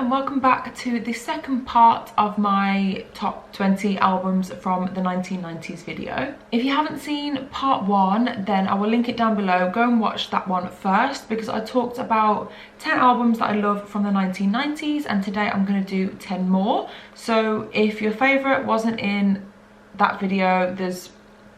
and welcome back to the second part of my top 20 albums from the 1990s video. If you haven't seen part 1, then I will link it down below. Go and watch that one first because I talked about 10 albums that I love from the 1990s, and today I'm going to do 10 more. So if your favourite wasn't in that video, there's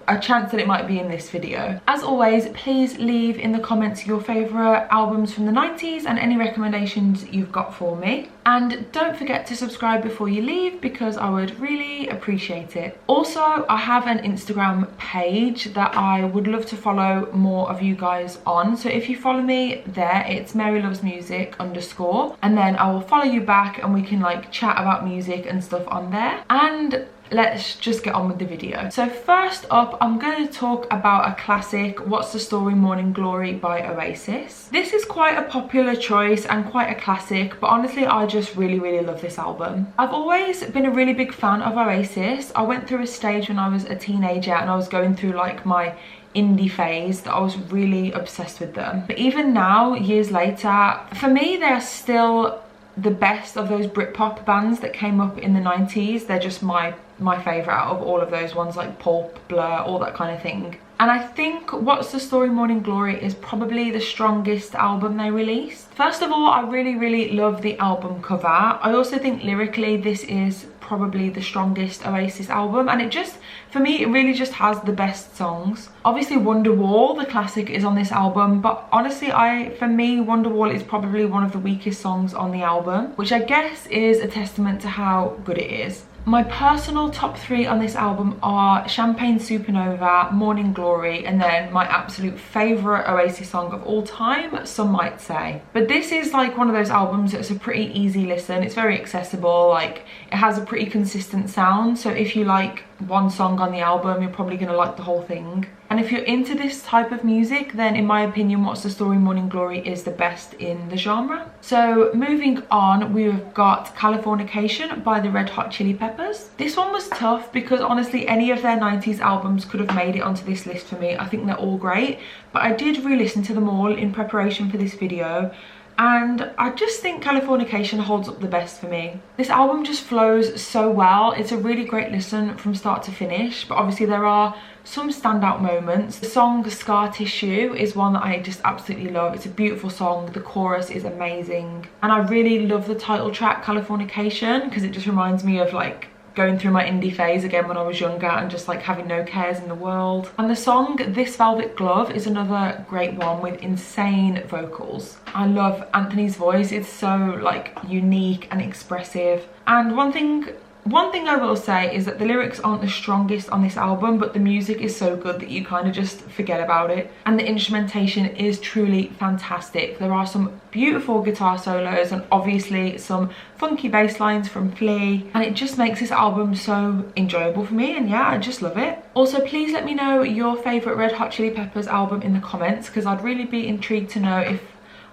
a chance that it might be in this video. As always, please leave in the comments your favourite albums from the 90s and any recommendations you've got for me. And don't forget to subscribe before you leave because I would really appreciate it. Also, I have an Instagram page that I would love to follow more of you guys on. So if you follow me there, it's marylovesmusic_, and then I will follow you back and we can like chat about music and stuff on there. And let's just get on with the video. So first up, I'm going to talk about a classic, What's the Story Morning Glory by Oasis. This is quite a popular choice and quite a classic, but honestly I just really love this album. I've always been a really big fan of Oasis. I went through a stage when I was a teenager and I was going through like my indie phase that I was really obsessed with them. But even now, years later, for me they're still the best of those Britpop bands that came up in the 90s. They're just my favourite out of all of those ones, like Pulp, Blur, all that kind of thing. And I think What's the Story Morning Glory is probably the strongest album they released. First of all, I really love the album cover. I also think lyrically this is probably the strongest Oasis album, and it just, for me, it really just has the best songs. Obviously Wonderwall, the classic, is on this album, but honestly for me Wonderwall is probably one of the weakest songs on the album, which I guess is a testament to how good it is. My personal top 3 on this album are Champagne Supernova, Morning Glory, and then my absolute favourite Oasis song of all time, Some Might Say. But this is like one of those albums that's a pretty easy listen. It's very accessible, like it has a pretty consistent sound, so if you like one song on the album, you're probably going to like the whole thing. And if you're into this type of music, then in my opinion What's the Story Morning Glory is the best in the genre. So moving on, we've got Californication by the Red Hot Chili Peppers. This one was tough because honestly any of their 90s albums could have made it onto this list for me. I think they're all great, but I did re-listen to them all in preparation for this video, and I just think Californication holds up the best for me. This album just flows so well. It's a really great listen from start to finish, but obviously there are some standout moments. The song Scar Tissue is one that I just absolutely love. It's a beautiful song. The chorus is amazing. And I really love the title track Californication because it just reminds me of like going through my indie phase again when I was younger and just like having no cares in the world. And the song This Velvet Glove is another great one with insane vocals. I love Anthony's voice. It's so like unique and expressive. And one thing I will say is that the lyrics aren't the strongest on this album, but the music is so good that you kind of just forget about it. And the instrumentation is truly fantastic. There are some beautiful guitar solos and obviously some funky bass lines from Flea, and it just makes this album so enjoyable for me, and yeah, I just love it. Also, please let me know your favourite Red Hot Chili Peppers album in the comments because I'd really be intrigued to know if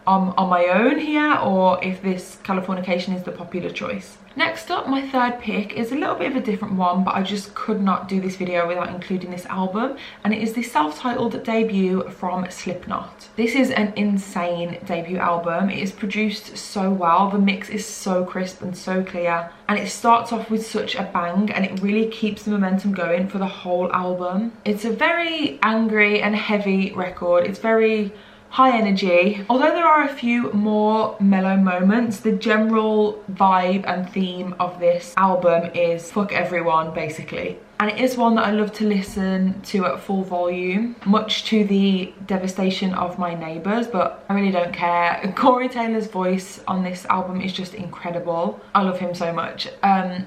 I'm on my own here or if this Californication is the popular choice. Next up, my third pick is a little bit of a different one, but I just could not do this video without including this album, and it is the self-titled debut from Slipknot. This is an insane debut album. It is produced so well. The mix is so crisp and so clear, and it starts off with such a bang, and it really keeps the momentum going for the whole album. It's a very angry and heavy record. It's very high energy. Although there are a few more mellow moments, the general vibe and theme of this album is fuck everyone, basically. And it is one that I love to listen to at full volume, much to the devastation of my neighbours, but I really don't care. Corey Taylor's voice on this album is just incredible. I love him so much.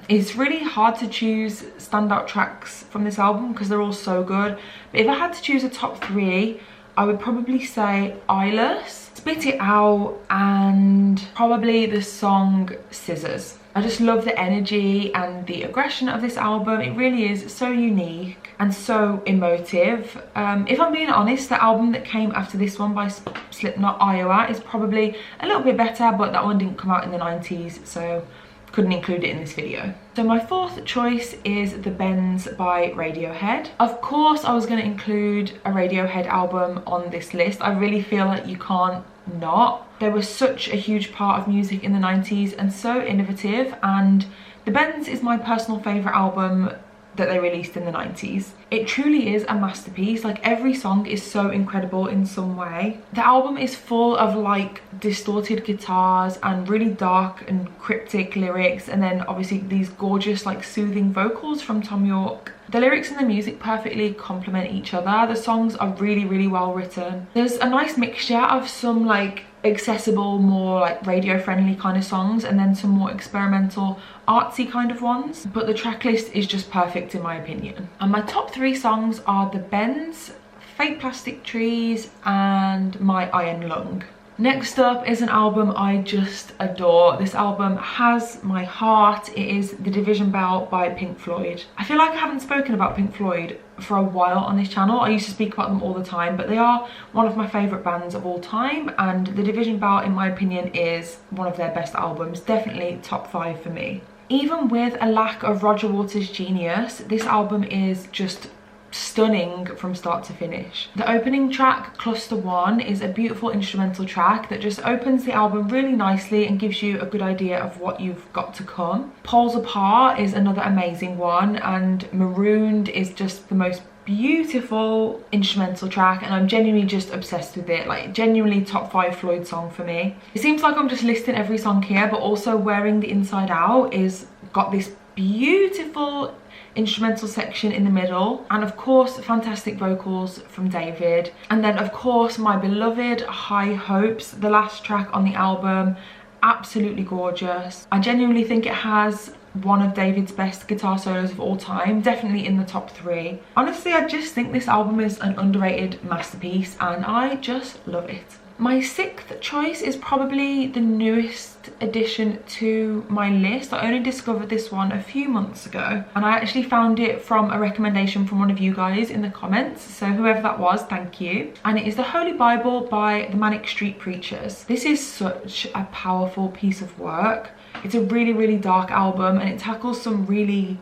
It's really hard to choose standout tracks from this album because they're all so good. But if I had to choose a top 3, I would probably say Eyeless, Spit It Out, and probably the song Scissors. I just love the energy and the aggression of this album. It really is so unique and so emotive. If I'm being honest, the album that came after this one by Slipknot, Iowa, is probably a little bit better, but that one didn't come out in the 90s, so couldn't include it in this video. So my fourth choice is The Bends by Radiohead. Of course I was going to include a Radiohead album on this list. I really feel like you can't not. They were such a huge part of music in the 90s and so innovative, and The Bends is my personal favourite album that they released in the 90s. It truly is a masterpiece. Like, every song is so incredible in some way. The album is full of like distorted guitars and really dark and cryptic lyrics, and then obviously these gorgeous like soothing vocals from Tom York. The lyrics and the music perfectly complement each other. The songs are really, really well written. There's a nice mixture of some like accessible, more like radio friendly kind of songs, and then some more experimental, artsy kind of ones. But the track list is just perfect in my opinion. And my top three songs are The Bends, Fake Plastic Trees, and My Iron Lung. Next up is an album I just adore. This album has my heart. It is The Division Bell by Pink Floyd. I feel like I haven't spoken about Pink Floyd for a while on this channel. I used to speak about them all the time, but they are one of my favourite bands of all time, and The Division Bell, in my opinion, is one of their best albums. Definitely top 5 for me. Even with a lack of Roger Waters' genius, this album is just stunning from start to finish. The opening track, Cluster 1, is a beautiful instrumental track that just opens the album really nicely and gives you a good idea of what you've got to come. Poles Apart is another amazing one, and Marooned is just the most beautiful instrumental track, and I'm genuinely just obsessed with it. Like, genuinely top 5 Floyd song for me. It seems like I'm just listing every song here, but also Wearing the Inside Out is got this beautiful instrumental section in the middle, and of course fantastic vocals from David. And then of course my beloved High Hopes, the last track on the album, absolutely gorgeous. I genuinely think it has one of David's best guitar solos of all time, definitely in the top 3. Honestly, I just think this album is an underrated masterpiece and I just love it. My sixth choice is probably the newest addition to my list. I only discovered this one a few months ago, and I actually found it from a recommendation from one of you guys in the comments, so whoever that was, thank you. And it is The Holy Bible by the Manic Street Preachers. This is such a powerful piece of work. It's a really, really dark album, and it tackles some really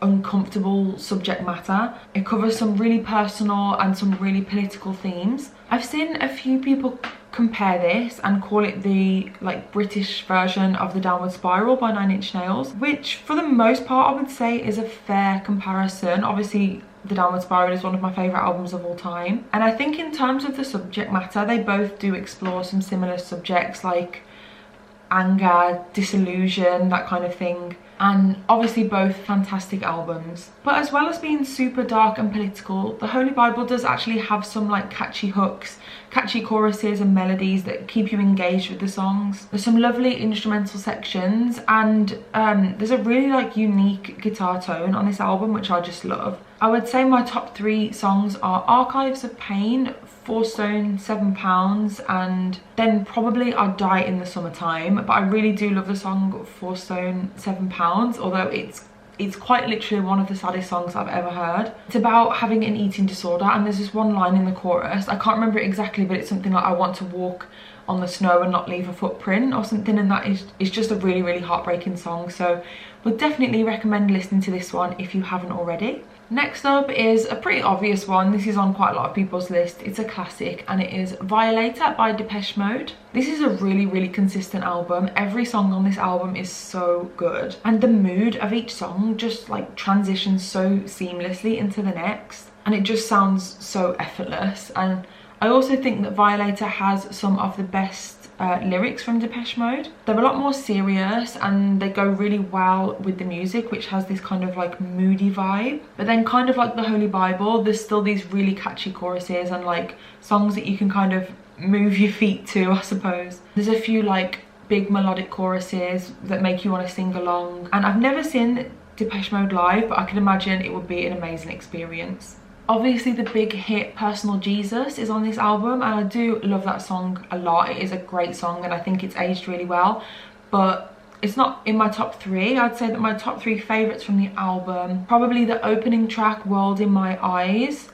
uncomfortable subject matter. It covers some really personal and some really political themes. I've seen a few people compare this and call it the like British version of The Downward Spiral by 9 Inch Nails, which for the most part I would say is a fair comparison. Obviously The Downward Spiral is one of my favourite albums of all time, and I think in terms of the subject matter they both do explore some similar subjects like anger, disillusion, that kind of thing. And obviously both fantastic albums. But as well as being super dark and political, The Holy Bible does actually have some like catchy hooks, catchy choruses and melodies that keep you engaged with the songs. There's some lovely instrumental sections, and there's a really like unique guitar tone on this album which I just love. I would say my top 3 songs are Archives of Pain, 4 Stone 7 Pounds, and then probably I'd Die in the Summertime. But I really do love the song 4 Stone 7 Pounds, although it's quite literally one of the saddest songs I've ever heard. It's about having an eating disorder, and there's this one line in the chorus, I can't remember it exactly, but it's something like I want to walk on the snow and not leave a footprint or something, and that is just a really, really heartbreaking song. So would definitely recommend listening to this one if you haven't already. Next up is a pretty obvious one. This is on quite a lot of people's list. It's a classic, and it is Violator by Depeche Mode. This is a really, really consistent album. Every song on this album is so good, and the mood of each song just like transitions so seamlessly into the next, and it just sounds so effortless. And I also think that Violator has some of the best lyrics from Depeche Mode. They're a lot more serious and they go really well with the music, which has this kind of like moody vibe. But then kind of like The Holy Bible, there's still these really catchy choruses and like songs that you can kind of move your feet to, I suppose. There's a few like big melodic choruses that make you want to sing along. And I've never seen Depeche Mode live, but I can imagine it would be an amazing experience. Obviously the big hit Personal Jesus is on this album, and I do love that song a lot. It is a great song and I think it's aged really well, but it's not in my top 3. I'd say that my top 3 favourites from the album, probably the opening track World in My Eyes,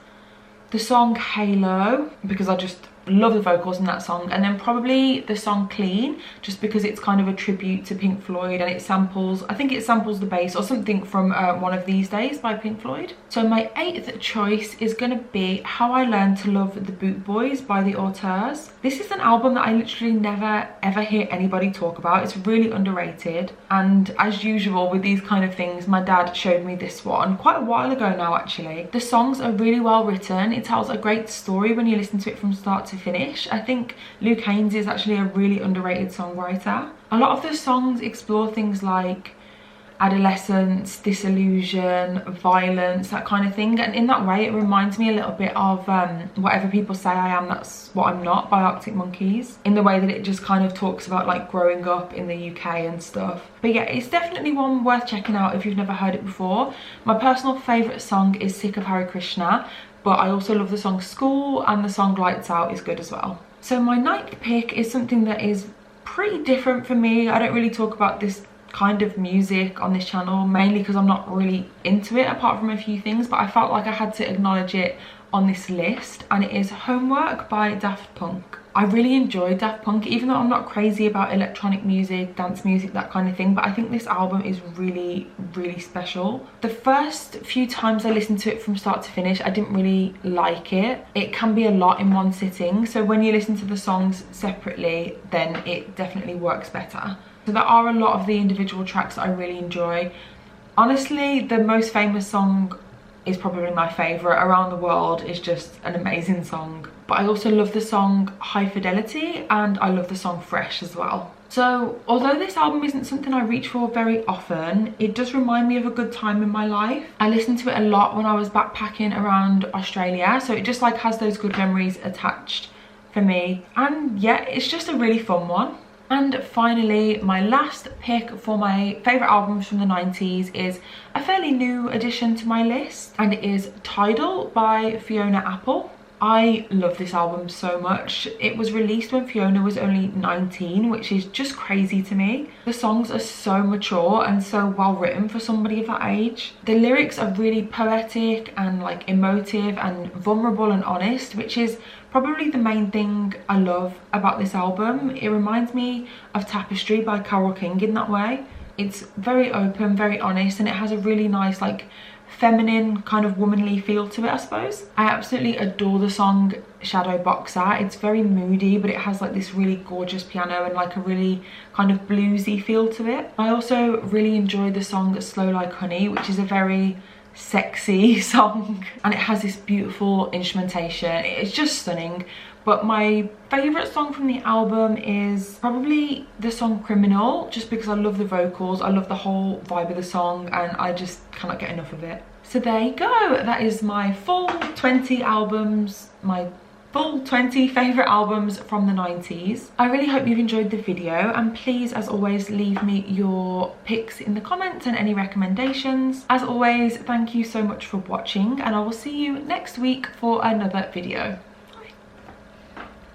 the song Halo, because I just Love the vocals in that song. And then probably the song Clean, just because it's kind of a tribute to Pink Floyd, and it samples, I think it samples the bass or something from One of These Days by Pink Floyd. So my 8th choice is going to be How I Learned to Love the Boot Boys by the Auteurs. This is an album that I literally never ever hear anybody talk about. It's really underrated, and as usual with these kind of things, my dad showed me this one quite a while ago now actually. The songs are really well written. It tells a great story when you listen to it from start to finish. I think Luke Haynes is actually a really underrated songwriter. A lot of the songs explore things like adolescence, disillusion, violence, that kind of thing, and in that way it reminds me a little bit of Whatever People Say I Am, That's What I'm Not by Arctic Monkeys, in the way that it just kind of talks about like growing up in the UK and stuff. But yeah, it's definitely one worth checking out if you've never heard it before. My personal favourite song is Sick of Hare Krishna, but I also love the song School, and the song Lights Out is good as well. So my 9th pick is something that is pretty different for me. I don't really talk about this kind of music on this channel, mainly because I'm not really into it apart from a few things, but I felt like I had to acknowledge it on this list, and it is Homework by Daft Punk. I really enjoy Daft Punk, even though I'm not crazy about electronic music, dance music, that kind of thing, but I think this album is really, really special. The first few times I listened to it from start to finish, I didn't really like it. It can be a lot in one sitting, so when you listen to the songs separately, then it definitely works better. So there are a lot of the individual tracks that I really enjoy. Honestly, the most famous song is probably my favourite. Around the World is just an amazing song. But I also love the song High Fidelity, and I love the song Fresh as well. So although this album isn't something I reach for very often, it does remind me of a good time in my life. I listened to it a lot when I was backpacking around Australia, so it just like has those good memories attached for me. And yeah, it's just a really fun one. And finally, my last pick for my favourite albums from the 90s is a fairly new addition to my list, and it is Tidal by Fiona Apple. I love this album so much. It was released when Fiona was only 19, which is just crazy to me. The songs are so mature and so well written for somebody of that age. The lyrics are really poetic and like emotive and vulnerable and honest, which is probably the main thing I love about this album. It reminds me of Tapestry by Carole King in that way. It's very open, very honest, and it has a really nice like feminine kind of womanly feel to it, I suppose. I absolutely adore the song Shadow Boxer. It's very moody, but it has like this really gorgeous piano and like a really kind of bluesy feel to it. I also really enjoy the song Slow Like Honey, which is a very sexy song, and it has this beautiful instrumentation. It's just stunning. But my favourite song from the album is probably the song Criminal, just because I love the vocals, I love the whole vibe of the song, and I just cannot get enough of it. So there you go, that is my full 20 albums, my full 20 favourite albums from the 90s. I really hope you've enjoyed the video, and please, as always, leave me your picks in the comments and any recommendations. As always, thank you so much for watching, and I will see you next week for another video.